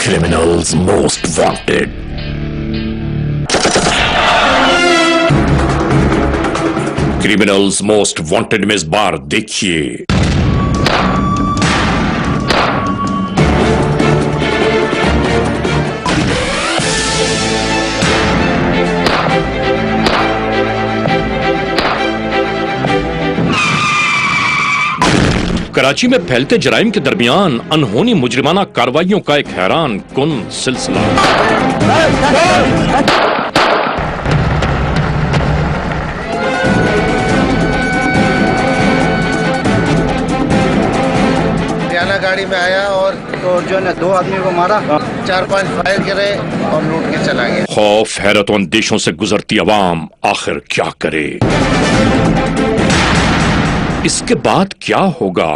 Criminals Most Wanted। Criminals most wanted में इस बार देखिए कराची में फैलते जराइम के दरमियान अनहोनी मुजरिमाना कार्रवाइयों का एक हैरान कुन सिलसिला। गाड़ी में आया और तो जो ने 2 आदमी को मारा, 4-5 फायर करे और लूट के चला गया। खौफ हैरत और अंदेशों से गुजरती अवाम आखिर क्या करे, इसके बाद क्या होगा?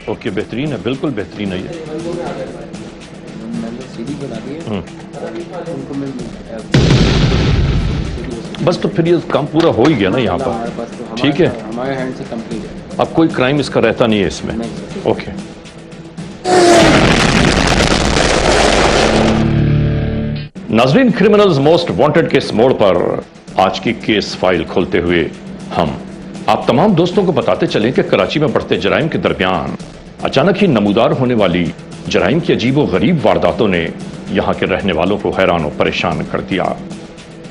ओके, बेहतरीन है, बिल्कुल बेहतरीन है ये। बस तो फिर ये काम पूरा हो ही गया ना यहाँ पर, ठीक है, हमारे हैंड से कंप्लीट है। अब कोई क्राइम इसका रहता नहीं है इसमें। ओके, नाजरीन, क्रिमिनल्स मोस्ट वांटेड के इस मोड़ पर आज की केस फाइल खोलते हुए हम आप तमाम दोस्तों को बताते चलें कि कराची में बढ़ते जराइम के दरमियान अचानक ही नमूदार होने वाली जराइम की अजीब व गरीब वारदातों ने यहाँ के रहने वालों को हैरान और परेशान कर दिया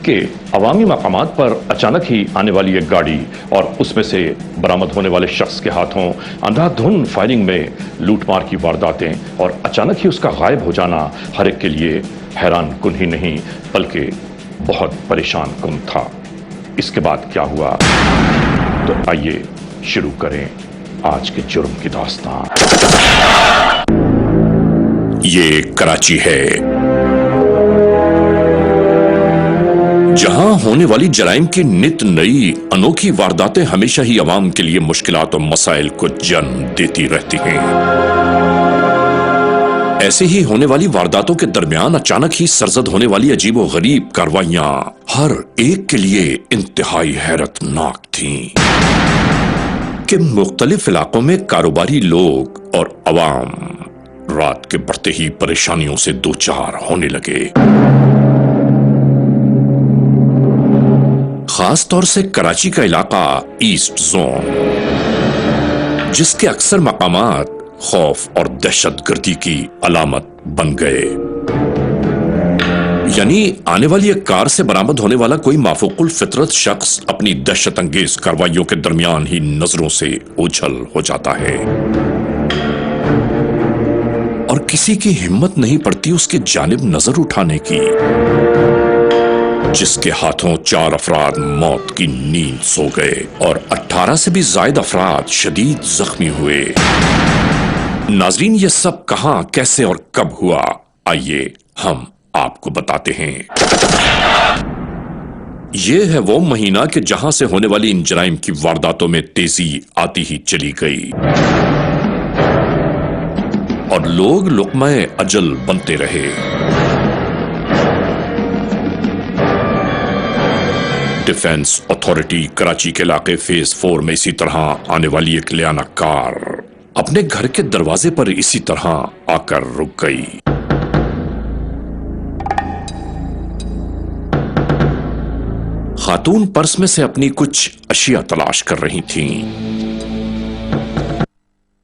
कि अवामी मकामात पर अचानक ही आने वाली एक गाड़ी और उसमें से बरामद होने वाले शख्स के हाथों अंधाधुंध फायरिंग में लूटमार की वारदातें और अचानक ही उसका गायब हो जाना हर एक के लिए हैरान कुन ही नहीं बल्कि बहुत परेशान कुन था। इसके बाद क्या हुआ, तो आइए शुरू करें आज के जुर्म की दास्तान। ये कराची है, जहां होने वाली जराइम की नित नई अनोखी वारदातें हमेशा ही अवाम के लिए मुश्किलात और मसाइल को जन्म देती रहती हैं। ऐसे ही होने वाली वारदातों के दरमियान अचानक ही सरजद होने वाली अजीब व गरीब कार्रवाइयां हर एक के लिए इंतहाई हैरतनाक थीं कि मुख्तलिफ इलाकों में कारोबारी लोग और अवाम रात के बढ़ते ही परेशानियों से दो चार होने लगे। खास तौर से कराची का इलाका ईस्ट जोन, जिसके अक्सर मकामात खौफ और दहशतगर्दी की अलामत बन गए। यानी आने वाली एक कार से बरामद होने वाला कोई माफूकुल फितरत शख्स अपनी दहशत अंगेज कार्रवाइयों के दरमियान ही नजरों से ओझल हो जाता है और किसी की हिम्मत नहीं पड़ती उसके जानिब नजर उठाने की, जिसके हाथों 4 अफराद मौत की नींद सो गए और 18 से भी ज्यादा अफराद शदीद जख्मी हुए। नाजरीन, ये सब कहां, कैसे और कब हुआ, आइए हम आपको बताते हैं। यह है वो महीना कि जहां से होने वाली इन जराइम की वारदातों में तेजी आती ही चली गई और लोग लुक़्मा-ए अजल बनते रहे। डिफेंस अथॉरिटी कराची के इलाके फेज 4 में इसी तरह आने वाली एक लियाना कार अपने घर के दरवाजे पर इसी तरह आकर रुक गई। खातून पर्स में से अपनी कुछ अशिया तलाश कर रही थीं।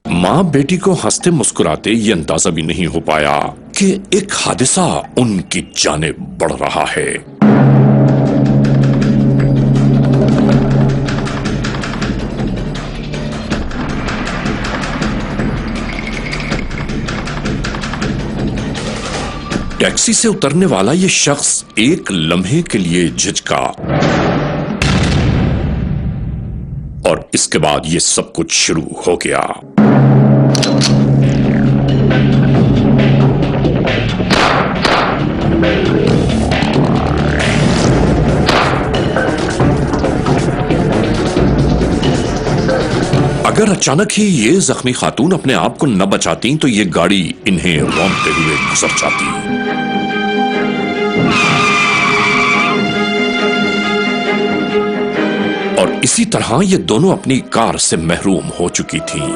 मां बेटी को हंसते मुस्कुराते ये अंदाजा भी नहीं हो पाया कि एक हादसा उनकी जानिब बढ़ रहा है। टैक्सी से उतरने वाला ये शख्स एक लम्हे के लिए झिझका और इसके बाद ये सब कुछ शुरू हो गया। अगर अचानक ही ये जख्मी खातून अपने आप को न बचाती तो ये गाड़ी इन्हें रौंदते हुए गुजर जाती। और इसी तरह ये दोनों अपनी कार से महरूम हो चुकी थीं।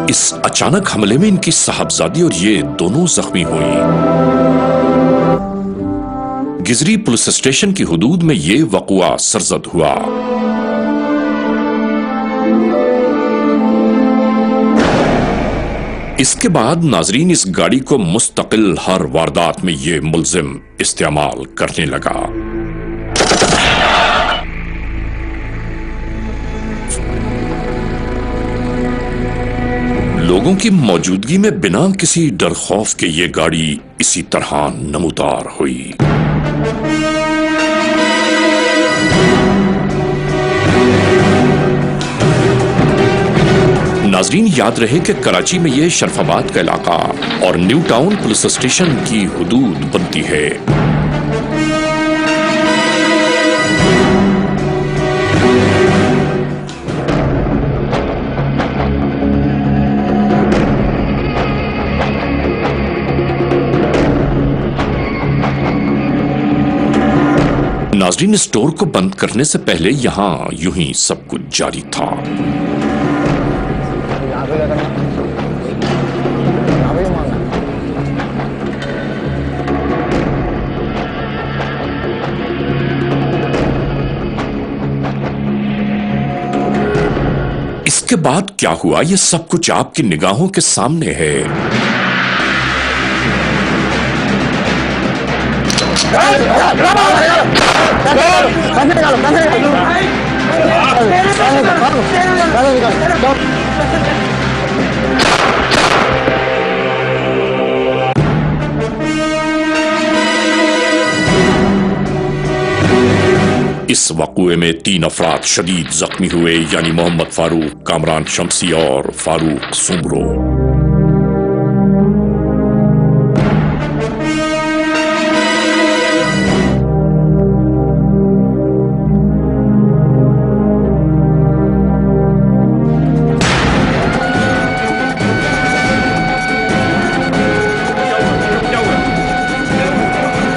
इस अचानक हमले में इनकी साहबजादी और ये दोनों जख्मी हुई। गिजरी पुलिस स्टेशन की हुदूद में ये वक़ुआ सरजद हुआ। इसके बाद नाजरीन इस गाड़ी को मुस्तकिल हर वारदात में ये मुल्जिम इस्तेमाल करने लगा। लोगों की मौजूदगी में बिना किसी डर खौफ के ये गाड़ी इसी तरह नमूदार हुई। नाजरीन याद रहे कि कराची में ये शरफाबाद का इलाका और न्यू टाउन पुलिस स्टेशन की हुदूद बनती है। नाजरीन स्टोर को बंद करने से पहले यहां यूं ही सब कुछ जारी था। इसके बाद क्या हुआ ये सब कुछ आपकी निगाहों के सामने है। इस वक़ुए में 3 अफराद शदीद जख्मी हुए, यानी मोहम्मद फारूक, कामरान शमसी और Farooq Soomro.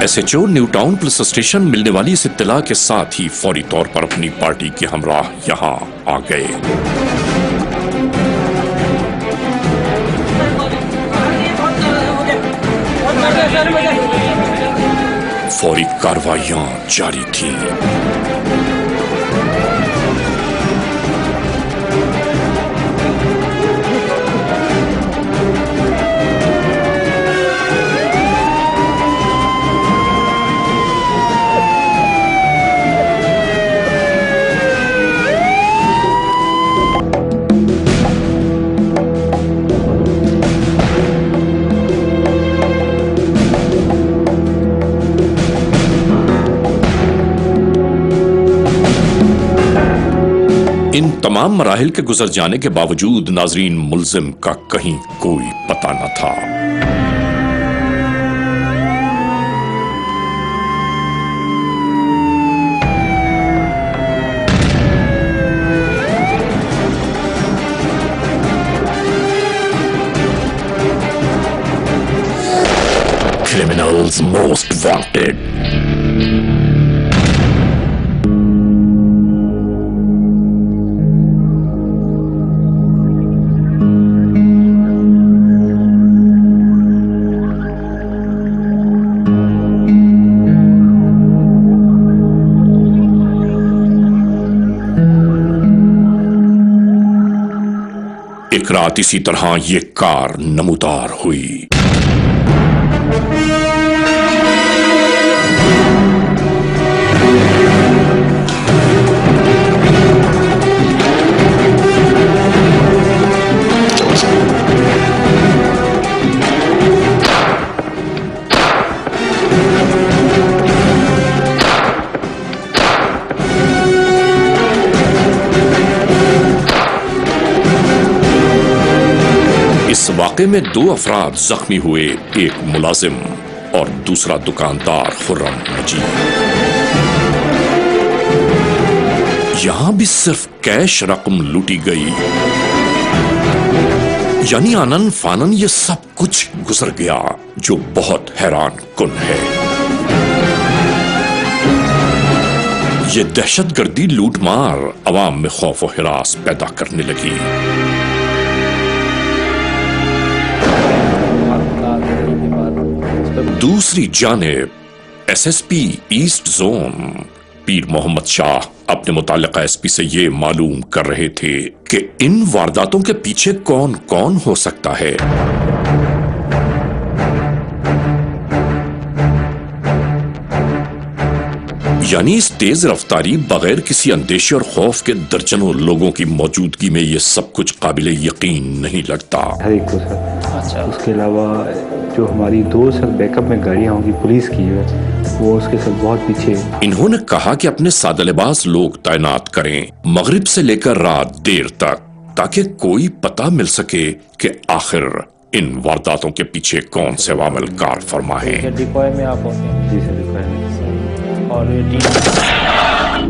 SHO new town police station मिलने वाली इस इत्तला के साथ ही फौरी तौर पर अपनी पार्टी के हमराह यहां आ गए। फौरी कार्रवाइयां जारी थीं। इन तमाम मराहिल के गुजर जाने के बावजूद नाजरीन मुल्जिम का कहीं कोई पता न था। Criminals most wanted. एक रात इसी तरह ये कार नमूदार हुई। इस वाक़े में 2 अफराद जख्मी हुए, एक मुलाजिम और दूसरा दुकानदार खुर्रम मजीद। यहां भी सिर्फ कैश रकम लूटी गई, यानी आनन फानन ये सब कुछ गुजर गया, जो बहुत हैरान कुन है। ये दहशतगर्दी लूटमार अवाम में खौफ और हिरास पैदा करने लगी। दूसरी जानिब एसएसपी ईस्ट जोन पीर मोहम्मद शाह अपने मुताल्लिका एसपी से ये मालूम कर रहे थे कि इन वारदातों के पीछे कौन कौन हो सकता है। यानी इस तेज रफ्तारी बगैर किसी अंदेशे और खौफ के दर्जनों लोगों की मौजूदगी में ये सब कुछ काबिले यकीन नहीं लगता। हर एक को सर। अच्छा। उसके अलावा जो हमारी 2 सर बैकअप में गाड़ियां होंगी पुलिस की है, वो उसके साथ बहुत पीछे। इन्होंने कहा कि अपने सादलेबाज लोग तैनात करें मगरिब से लेकर रात देर तक, ताकि कोई पता मिल सके कि आखिर इन वारदातों के पीछे कौन से अवामिल कार फरमा है। डिपोय में आप होंगे? जी सर, डिपोय में।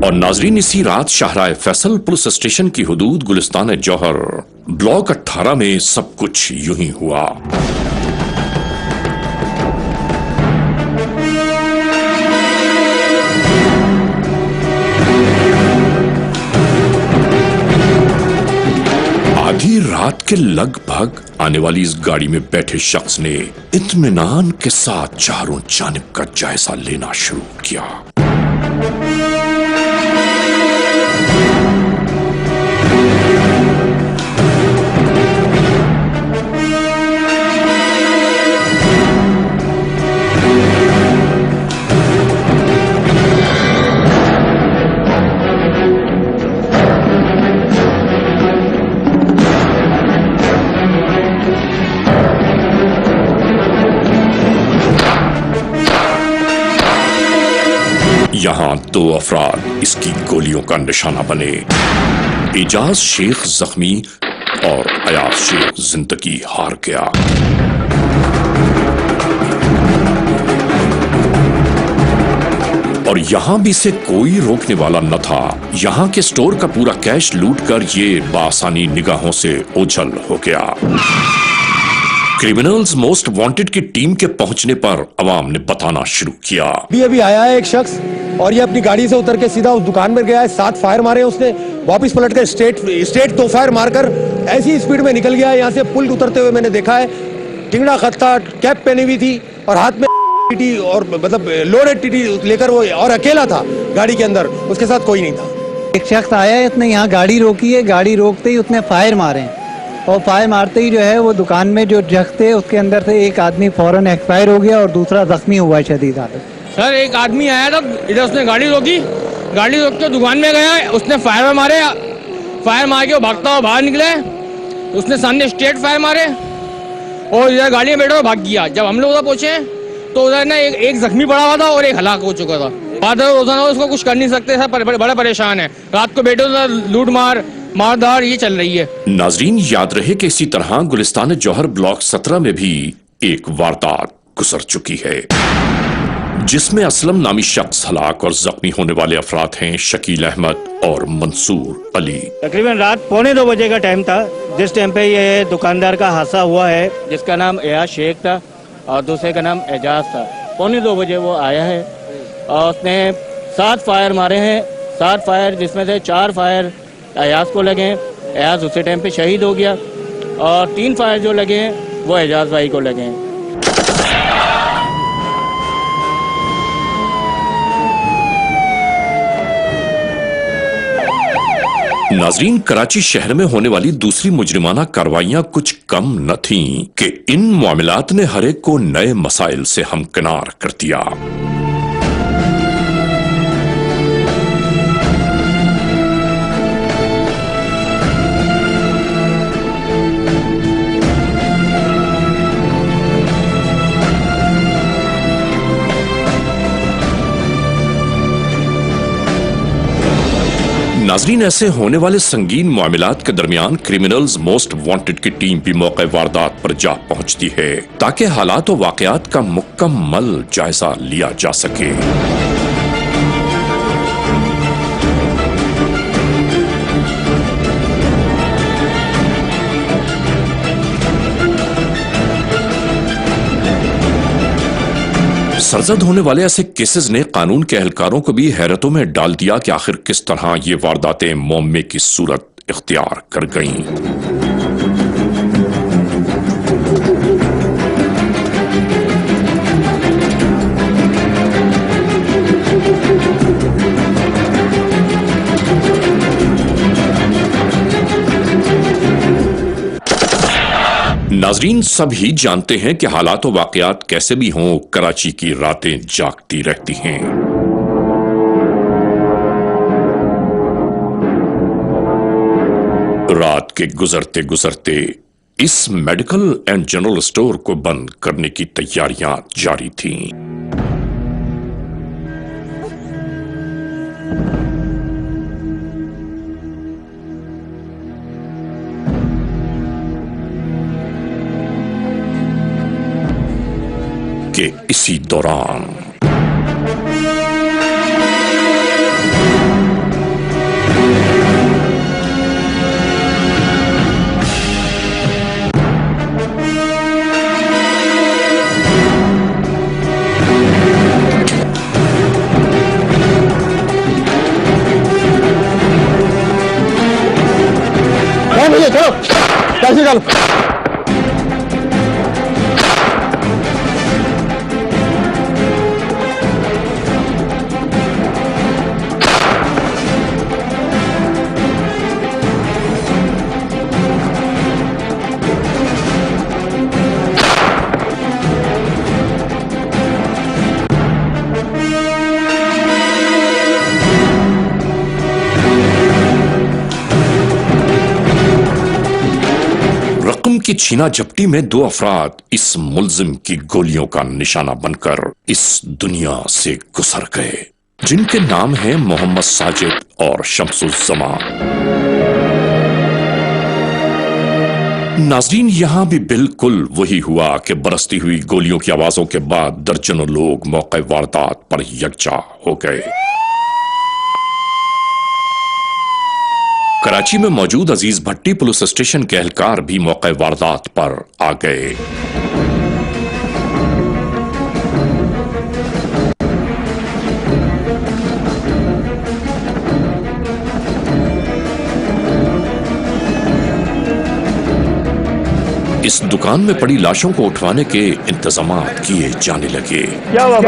और नाजरीन, इसी रात शाहराह फैसल पुलिस स्टेशन की हुदूद गुलिस्तान जौहर ब्लॉक 18 में सब कुछ यूं ही हुआ। आधी रात के लगभग आने वाली इस गाड़ी में बैठे शख्स ने इत्मीनान के साथ चारों जानिब का जायजा लेना शुरू किया। यहां 2 अफराद इसकी गोलियों का निशाना बने। एजाज शेख जख्मी और अयाज शेख जिंदगी हार गया। और यहां भी से कोई रोकने वाला न था। यहां के स्टोर का पूरा कैश लूटकर ये बासानी निगाहों से ओझल हो गया। क्रिमिनल्स मोस्ट वांटेड की टीम के पहुंचने पर अवाम ने बताना शुरू किया। अभी आया है एक शख्स और ये अपनी गाड़ी से उतर के सीधा उस दुकान में गया है। 7 फायर मारे उसने, वापस पलट कर स्ट्रेट 2 फायर मारकर ऐसी स्पीड में निकल गया है। यहाँ से पुल उतरते हुए मैंने देखा है। टिंगड़ा खत्ता, कैप पहनी हुई थी और हाथ में टीटी और मतलब लोडेड टीटी लेकर वो, और अकेला था गाड़ी के अंदर, उसके साथ कोई नहीं था। एक शख्स आया है, उसने यहाँ गाड़ी रोकी है। गाड़ी रोकते ही उसने फायर मारे हैं और फायर मारते ही जो है वो दुकान में जो जख्म थे उसके अंदर से एक आदमी फौरन एक्सपायर हो गया और दूसरा जख्मी हुआ शदीद हालत। सर, एक आदमी आया था इधर, उसने गाड़ी रोकी, गाड़ी रोक के दुकान में गया, उसने फायर मारे, फायर मार के वो भागता हुआ बाहर निकले, उसने सामने स्ट्रेट फायर मारे और इधर गाड़ी में बैठा हुआ भाग गया। जब हम लोग उधर पहुंचे तो उधर ना एक जख्मी पड़ा हुआ था और एक हलाक हो चुका था। रोजाना उसको कुछ कर नहीं सकते, सब बड़ा परेशान है। रात को बैठे उधर लूट मारधार ये चल रही है। नाजरीन, याद रहे कि इसी तरह गुलिस्तान जौहर ब्लॉक 17 में भी एक वारदात गुजर चुकी है, जिसमें असलम नामी शख्स हलाक और जख्मी होने वाले अफराद हैं शकील अहमद और मंसूर अली। तकरीबन रात 1:45 बजे का टाइम था जिस टाइम पे ये दुकानदार का हादसा हुआ है, जिसका नाम अयाज शेख था और दूसरे का नाम एजाज था। 1:45 बजे वो आया है और उसने 7 फायर मारे हैं। 7 फायर जिसमें से 4 फायर अयाज को लगे हैं, अयाज उसी टाइम पे शहीद हो गया, और 3 फायर जो लगे हैं वो एजाज भाई को लगे हैं। नाजरीन, कराची शहर में होने वाली दूसरी मुजरिमाना कार्रवाइयां कुछ कम न थीं कि इन मामलात ने हर एक को नए मसाइल से हमकिनार कर दिया। नाजरीन, ऐसे होने वाले संगीन मामलात के दरमियान क्रिमिनल्स मोस्ट वांटेड की टीम भी मौके वारदात पर जा पहुंचती है ताकि हालात और वाकयात का मुकम्मल जायजा लिया जा सके। सरजद होने वाले ऐसे केसेस ने कानून के एहलकारों को भी हैरतों में डाल दिया कि आखिर किस तरह ये वारदातें मुअम्मे की सूरत इख्तियार कर गईं। नाजरीन, सब ही जानते हैं कि हालात और वाकयात कैसे भी हों, कराची की रातें जागती रहती हैं। रात के गुजरते गुजरते इस मेडिकल एंड जनरल स्टोर को बंद करने की तैयारियां जारी थीं। कि इसी दौरान भैया चलो कैसे चलो। की छीना झपटी में दो अफराद इस मुल्जिम की गोलियों का निशाना बनकर इस दुनिया से गुजर गए, जिनके नाम हैं मोहम्मद साजिद और शम्सुज़्ज़मान। नाज़रीन, यहां भी बिल्कुल वही हुआ कि बरसती हुई गोलियों की आवाजों के बाद दर्जनों लोग मौके वारदात पर यकजा हो गए। कराची में मौजूद अजीज भट्टी पुलिस स्टेशन के एहलकार भी मौके वारदात पर आ गए। इस दुकान में पड़ी लाशों को उठवाने के इंतजाम किए जाने लगे। क्या हुआ?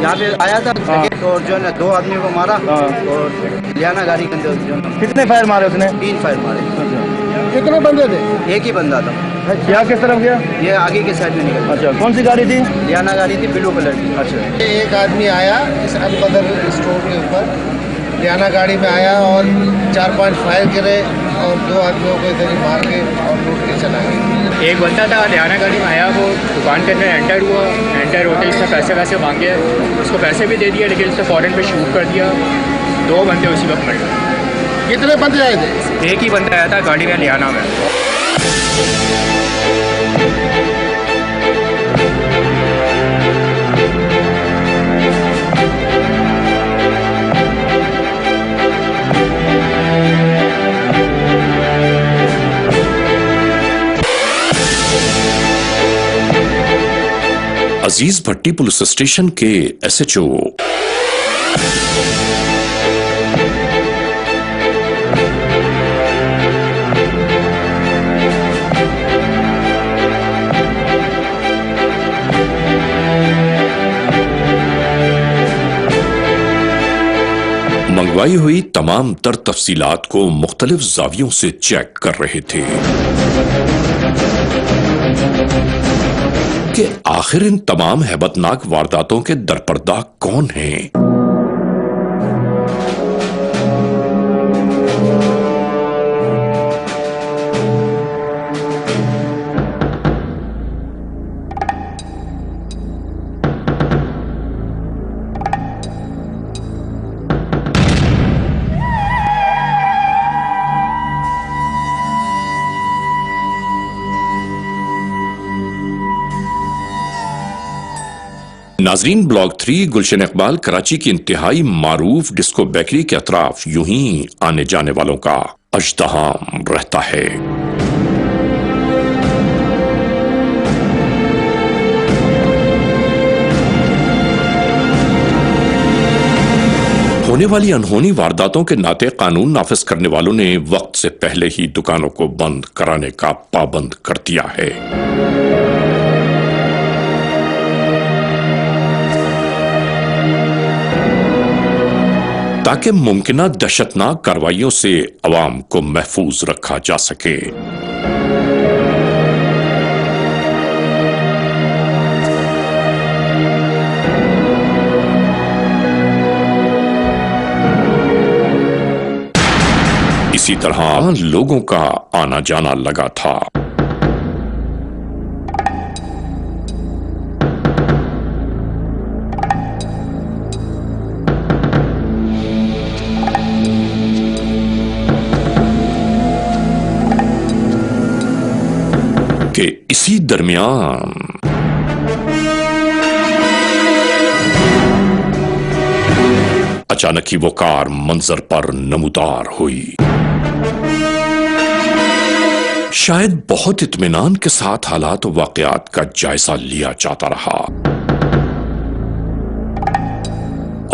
यहाँ पे आया था तो जो है 2 आदमियों को मारा और लियाना गाड़ी के अंदर जो कितने फायर मारे उसने? 3 फायर मारे। कितने बंदे थे? एक ही बंदा था। क्या किस तरफ गया? ये आगे के साइड में निकल। अच्छा, कौन सी गाड़ी थी? लियाना गाड़ी थी, ब्लू कलर की। अच्छा, एक आदमी आया इस अलबदर स्टोर के ऊपर, लियाना गाड़ी में आया और 4-5 फायर गिरे और 2 आदमियों को इधर ही मार के और लूट के चला गया। एक बंदा था लियाना गाड़ी में आया, वो दुकान के अंदर एंटर हुआ, एंटर होते ही उसने पैसे मांगे, उसको पैसे भी दे दिए, लेकिन उसने फ़ौरन पे शूट कर दिया। 2 बंदे उसी वक्त मर गए। कितने बंदे आए थे? एक ही बंदा आया था गाड़ी में लियाना में। अजीज भट्टी पुलिस स्टेशन के एसएचओ मंगवाई हुई तमाम तर तफसीलात को मुख्तलिफ जावियों से चेक कर रहे थे कि आखिर इन तमाम हैबतनाक वारदातों के दरपर्दा कौन हैं। नाजरीन, ब्लॉक 3 गुलशन इकबाल कराची की इंतहाई मारूफ डिस्को बेकरी के अतराफ यूं ही आने जाने वालों का अजदहाम रहता है। होने वाली अनहोनी वारदातों के नाते कानून नाफिज करने वालों ने वक्त से पहले ही दुकानों को बंद कराने का पाबंद कर दिया है। ताकि मुमकिन दहशतनाक कार्रवाइयों से अवाम को महफूज रखा जा सके। इसी तरह लोगों का आना जाना लगा था। कि इसी दरमियान अचानक ही वो कार मंजर पर नमूदार हुई। शायद बहुत इत्मीनान के साथ हालात व वाकयात का जायजा लिया जाता रहा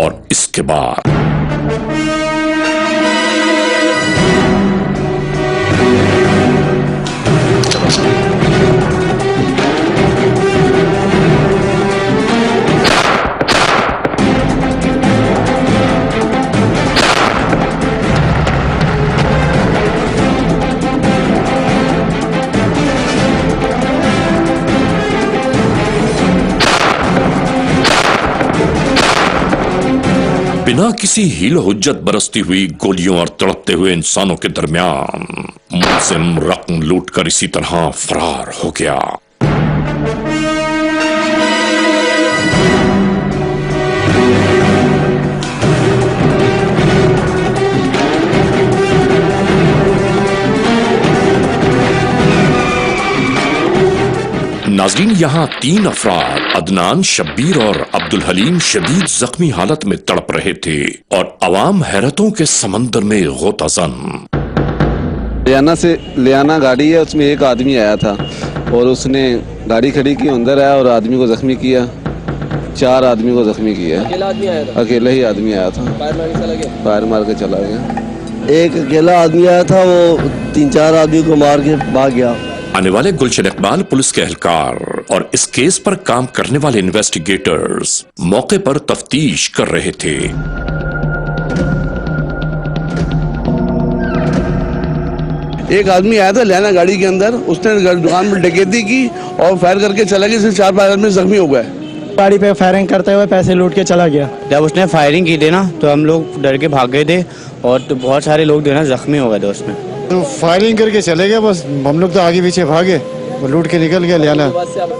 और इसके बाद बिना किसी हील हुज्जत बरसती हुई गोलियों और तड़पते हुए इंसानों के दरमियान मुलजिम रकम लूटकर इसी तरह फरार हो गया। नाज़रीन, यहाँ 3 अफराद अदनान, शब्बीर और अब्दुल हलीम शदीद जख्मी हालत में तड़प रहे थे और अवाम हैरतों के समंदर में गोताज़न। लियाना गाड़ी है, उसमें एक आदमी आया था और उसने गाड़ी खड़ी की, अंदर आया और आदमी को जख्मी किया। 4 आदमी को जख्मी किया। अकेला आदमी आया था? अकेला ही आदमी आया था। फायर मार के चला गया। एक अकेला आदमी आया था, वो 3-4 आदमी को मार के भाग गया। आने वाले गुलशन इकबाल पुलिस के एहलकार और इस केस पर काम करने वाले इन्वेस्टिगेटर्स मौके पर तफ्तीश कर रहे थे। एक आदमी आया था लियाना गाड़ी के अंदर, उसने दुकान में डकैती की और फायर करके चला गया। सिर्फ 4-5 आदमी जख्मी हो गए। गाड़ी पे फायरिंग करते हुए पैसे लूट के चला गया। जब उसने फायरिंग की थी ना, तो हम लोग डर के भाग गए थे और तो बहुत सारे लोग जो है जख्मी हो गए थे उसमें। तो फायरिंग करके चले गए, बस हम लोग तो आगे पीछे भागे, वो लूट के निकल गया लियाना।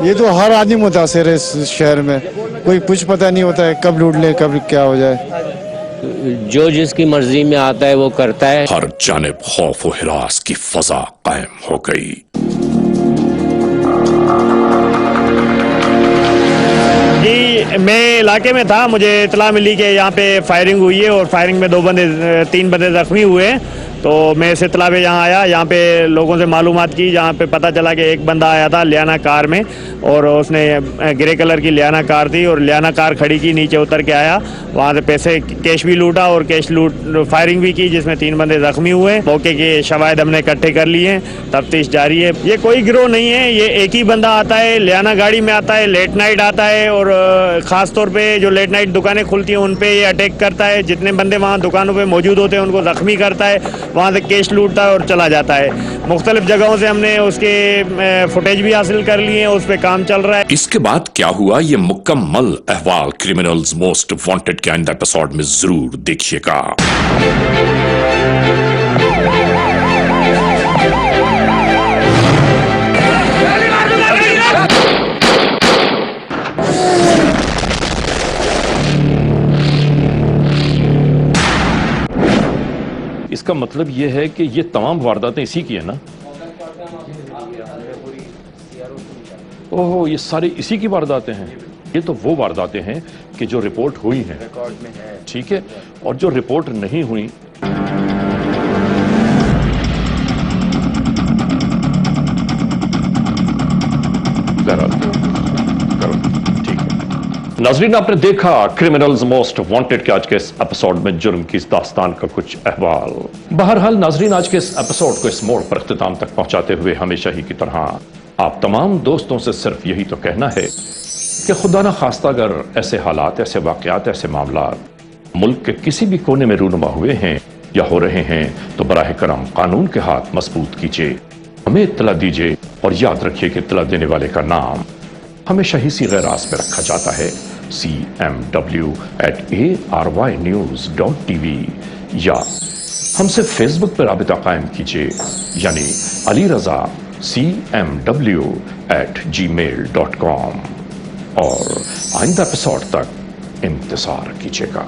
ये तो हर आदमी मुतासिर है इस शहर में, कोई कुछ पता नहीं होता है कब लूट ले कब क्या हो जाए। जो जिसकी मर्जी में आता है वो करता है। हर जानिब खौफ व हिरास की फजा कायम हो गई। जी, मैं इलाके में था, मुझे इतला मिली कि यहाँ पे फायरिंग हुई है और फायरिंग में 3 बंदे जख्मी हुए हैं। तो मैं इस इतला पे यहाँ आया, यहाँ पे लोगों से मालूमात की, जहाँ पे पता चला कि एक बंदा आया था लियाना कार में और उसने ग्रे कलर की लियाना कार थी और लियाना कार खड़ी की, नीचे उतर के आया, वहाँ से पैसे कैश भी लूटा और फायरिंग भी की, जिसमें 3 बंदे जख्मी हुए। मौके के शवाहिद हमने इकट्ठे कर लिए हैं, तफ्तीश जारी है। ये कोई गिरोह नहीं है, ये एक ही बंदा आता है, लियाना गाड़ी में आता है, लेट नाइट आता है और ख़ास तौर पे जो लेट नाइट दुकानें खुलती हैं उन पे ये अटैक करता है। जितने बंदे वहाँ दुकानों पे मौजूद होते हैं उनको ज़ख्मी करता है, वहाँ से कैश लूटता है और चला जाता है। मुख्तलिफ जगहों से हमने उसके फुटेज भी हासिल कर लिए हैं, उस पर काम चल रहा है। इसके बाद क्या हुआ, ये मुकम्मल अहवाल क्रिमिनल्स मोस्ट वांटेड के आइंदा एपिसोड में जरूर देखिएगा। इसका मतलब यह है कि ये तमाम वारदातें इसी की है ना? ओहो, ये सारी इसी की वारदातें हैं। ये तो वो वारदातें हैं कि जो रिपोर्ट हुई हैं, रिकॉर्ड में है। ठीक है, और जो रिपोर्ट नहीं हुई ठीक है। नाजरीन, आपने देखा क्रिमिनल्स मोस्ट वांटेड के आज के इस एपिसोड में जुर्म की इस दास्तान का कुछ अहवाल। बहरहाल नाजरीन, आज के इस एपिसोड को इस मोड़ पर इख्तिताम तक पहुंचाते हुए हमेशा ही की तरह आप तमाम दोस्तों से सिर्फ यही तो कहना है कि खुदा ना खास्ता अगर ऐसे हालात, ऐसे वाकयात, ऐसे मामला मुल्क के किसी भी कोने में रूनुमा हुए हैं या हो रहे हैं तो बराह करम कानून के हाथ मजबूत कीजिए, हमें इत्तला दीजिए और याद रखिए कि इत्तला देने वाले का नाम हमेशा ही सी गैराज में रखा जाता है, cmw@arYnews.tv, या हमसे फेसबुक पर राबिता कायम कीजिए, यानी अली रजा cmw@gmail.com, और आइंदा एपिसोड तक इंतजार कीजिएगा।